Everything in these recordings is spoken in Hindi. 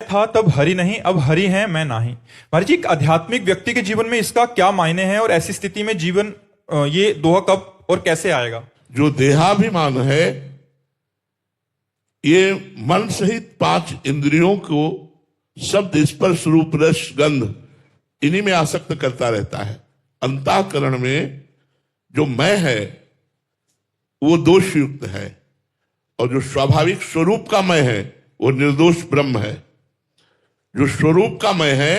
था तब हरि नहीं, अब हरि है मैं नाही। महाराज जी, एक आध्यात्मिक व्यक्ति के जीवन में इसका क्या मायने हैं और ऐसी स्थिति में जीवन ये दोहा कब और कैसे आएगा? जो देहाभिमान है ये मन सहित 5 इंद्रियों को शब्द, स्पर्श, रूप, रस, गंध इन्हीं में आसक्त करता रहता है। अंतःकरण में जो मैं है वो दोष युक्त है और जो स्वाभाविक स्वरूप का मैं है वो निर्दोष ब्रह्म है। जो स्वरूप का मैं है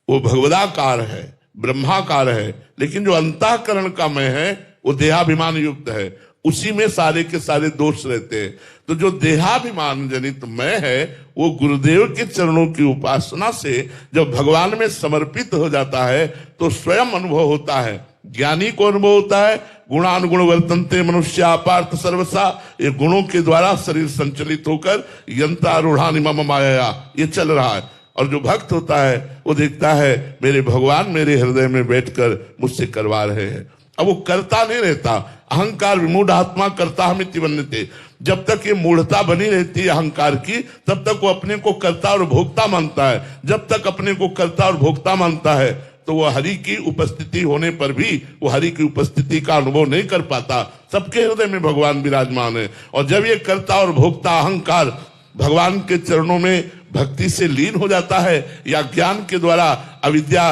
वो भगवदाकार है, ब्रह्माकार है, लेकिन जो अंतःकरण का मैं है वो देहाभिमान युक्त है। उसी में सारे के सारे दोष रहते हैं। तो जो देहाभिमान जनित मैं है वो गुरुदेव के चरणों की उपासना से जब भगवान में समर्पित हो जाता है तो स्वयं अनुभव होता है। ज्ञानी को अनुभव होता है गुणानुगुण वर्तन्ते मनुष्य पार्थ सर्वसा, ये गुणों के द्वारा शरीर संचलित होकर यंत्रारूढ़ानि मम माया ये चल रहा है। और जो भक्त होता है वो देखता है मेरे भगवान मेरे हृदय में बैठकर मुझसे करवा रहे हैं। अब वो करता नहीं रहता। अहंकार विमूढ़ आत्मा करता हमिति वन्यते। जब तक ये मूढ़ता बनी रहती है अहंकार की तब तक वो अपने को कर्ता और भोक्ता मानता है। जब तक अपने को कर्ता और भोक्ता मानता है तो वो हरि की उपस्थिति होने पर भी वो हरि की उपस्थिति का अनुभव नहीं कर पाता। सबके हृदय में भगवान विराजमान है। और जब ये कर्ता और भोक्ता अहंकार भगवान के चरणों में भक्ति से लीन हो जाता है या ज्ञान के द्वारा अविद्या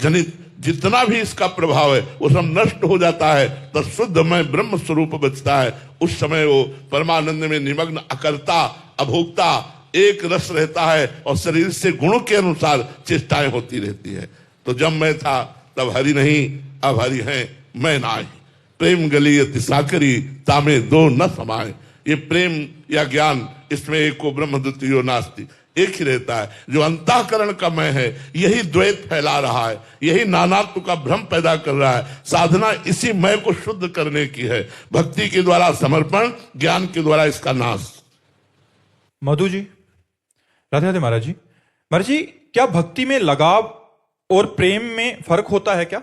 जनित जितना भी इसका प्रभाव है वो सब नष्ट हो जाता है, तो शुद्ध में ब्रह्म स्वरूप बचता है। उस समय वो परमानंद में निमग्न अकर्ता अभोक्ता एक रस रहता है और शरीर से गुणों के अनुसार चेष्टाएं होती रहती है। तो जब मैं था तब हरि नहीं, अब हरि है मैं नाही। प्रेम गली अति साकरी तामे दो न समाये। ये प्रेम या ज्ञान इसमें एको ब्रह्म द्वितीयो नास्ति, एक ही रहता है। जो अंतःकरण का मैं है यही द्वैत फैला रहा है, यही नानात्व का भ्रम पैदा कर रहा है। साधना इसी मैं को शुद्ध करने की है। भक्ति के द्वारा समर्पण, ज्ञान के द्वारा इसका नाश। मधु जी, राधे राधे। महाराज जी, महाराज जी, क्या भक्ति में लगाव और प्रेम में फर्क होता है क्या?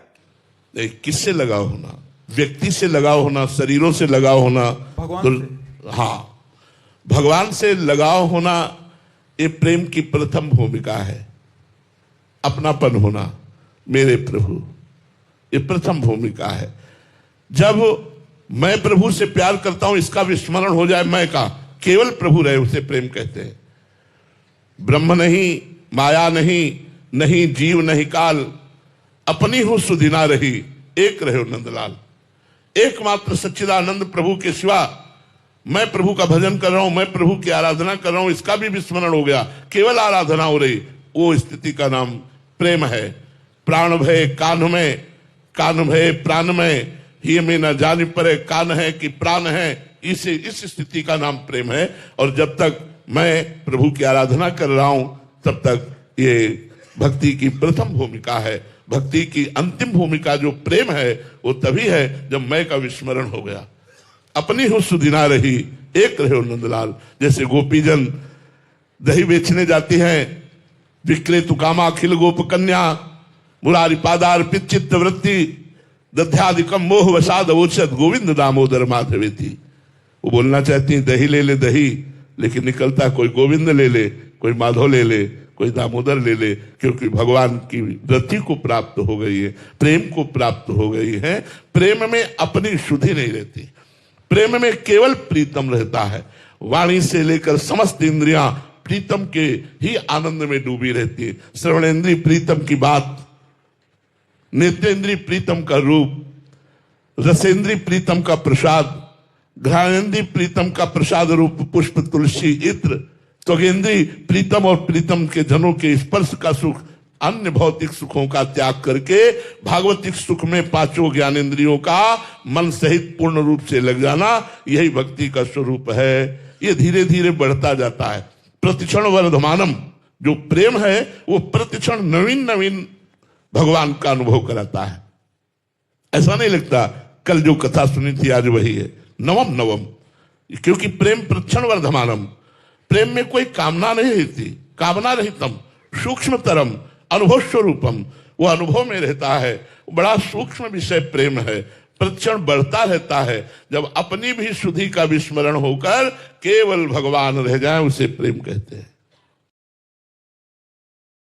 नहीं, किससे लगाव होना? व्यक्ति से लगाव होना, शरीरों से लगाव होना, भगवान से। हाँ, भगवान से लगाव होना ये प्रेम की प्रथम भूमिका है। अपनापन होना, मेरे प्रभु, ये प्रथम भूमिका है। जब मैं प्रभु से प्यार करता हूं इसका विस्मरण हो जाए, मैं का केवल प्रभु रहे उसे प्रेम कहते हैं। ब्रह्म नहीं, माया नहीं, नहीं जीव नहीं काल, अपनी हूं सुधिना रही, एक रहे नंदलाल। एकमात्र सच्चिदानंद प्रभु के सिवा मैं प्रभु का भजन कर रहा हूं, मैं प्रभु की आराधना कर रहा हूं, इसका भी विस्मरण हो गया, केवल आराधना हो रही, वो स्थिति का नाम प्रेम है। प्राण भय कान में, कान भय प्राण में, ही में न जान पड़े कान है कि प्राण है, इस स्थिति का नाम प्रेम है। और जब तक मैं प्रभु की आराधना कर रहा हूं तब तक ये भक्ति की प्रथम भूमिका है। भक्ति की अंतिम भूमिका जो प्रेम है वो तभी है जब मैं का विस्मरण हो गया। अपनी हो सुदिना रही, एक रहे नंदलाल। जैसे गोपीजन दही बेचने जाती हैं, विक्रेतु कामा अखिल गोप कन्या, मुरारी पादार पिचित्त वृत्ति, दध्यादिकम मोह वसाद औषध गोविंद दामोदर माधवेती। वो बोलना चाहती है दही ले ले दही, लेकिन निकलता कोई गोविंद ले ले, कोई माधव ले ले, कोई दामोदर ले ले, क्योंकि भगवान की रति को प्राप्त हो गई है, प्रेम को प्राप्त हो गई है। प्रेम में अपनी शुद्धि नहीं रहती, प्रेम में केवल प्रीतम रहता है। वाणी से लेकर समस्त इंद्रियां प्रीतम के ही आनंद में डूबी रहती है। श्रवणेन्द्रिय प्रीतम की बात, नेत्रेंद्रिय प्रीतम का रूप, रसेंद्रिय प्रीतम का प्रसाद, घ्राणेन्द्रिय प्रीतम का प्रसाद रूप पुष्प तुलसी इत्र, त्वगेंद्रिय प्रीतम और प्रीतम के जनों के स्पर्श का सुख, अन्य भौतिक सुखों का त्याग करके भागवतिक सुख में पांचों ज्ञानेंद्रियों का मन सहित पूर्ण रूप से लग जाना, यही भक्ति का स्वरूप है। ये धीरे धीरे बढ़ता जाता है। प्रतिक्षण वर्धमानम, जो प्रेम है वो प्रतिक्षण नवीन नवीन भगवान का अनुभव कराता है। ऐसा नहीं लगता कल जो कथा सुनी थी आज वही है, नवम नवम, क्योंकि प्रेम प्रतिक्षण वर्धमानम। प्रेम में कोई कामना नहीं रहती, कामना रहितम सूक्ष्मतरम अनुभव स्वरूपम, वो अनुभव में रहता है। बड़ा सूक्ष्म विषय प्रेम है, प्रतिक्षण बढ़ता रहता है। जब अपनी भी शुद्धि का विस्मरण होकर केवल भगवान रह जाए उसे प्रेम कहते हैं।